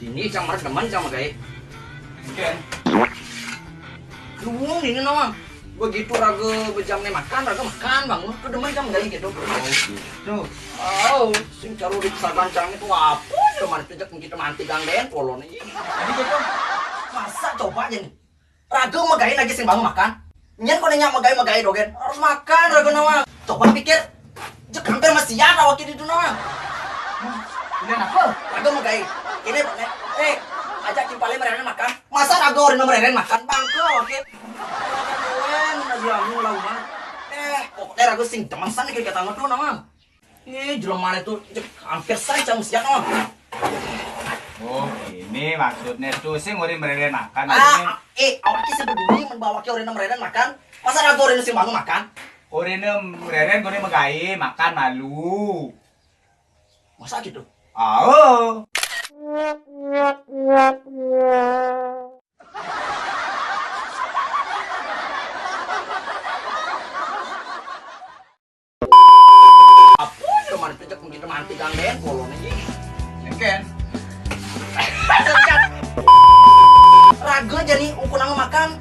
Ini camar teman sama kayak. Ken. Lu ini nama. Begitu raga bejamnya makan bang. Lu demen sama kayak gitu. Tuh. Oh, sing caro di sagancang itu apa? Cuman pijak kita manti gangden polon ini. Jadi gitu. Masa coba aja nih. Raga magain lagi sing bangun makan. Nyen kok nanya magai dogen. Harus makan raga nama. Coba pikir. Jek hampir masih ada waktu itu nama. Udah apa? Raga magai. Ini Pak Nek. Ajak Cimpale mereren makan. Masa raga orang mereren makan bangko oke. Wen lagi amu lawan. Pokoknya raga sing teman-teman kayak kata ngono nama. Jelema itu hampir saja mesti nama. Oh, ini maksudnya tuh sing ngori mereren makan. Awak ki sebeduli membawa ki orang mereren makan. Masa raga orang sing bangun makan? Orine mereren gone megai makan malu. Masa gitu? Oh. Apa cuman pijak kita manti gangden polon ini. Ken. Raga jadi ukuran makan.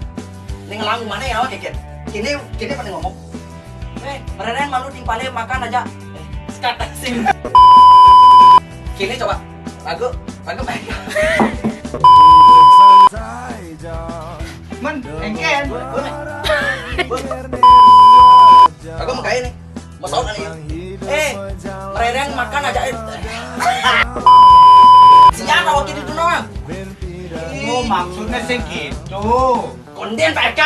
Ning langu mana ya awak keket? Kini pada ngomong. Mereren malu Cimpale makan aja. Sekata sing. Kini coba. Raga baik. Men, Ken. Raga mau kayak nih. Mau saut nih. Mereren makan aja. Siapa waktu itu doang? Oh, maksudnya sing gitu. Konden PK.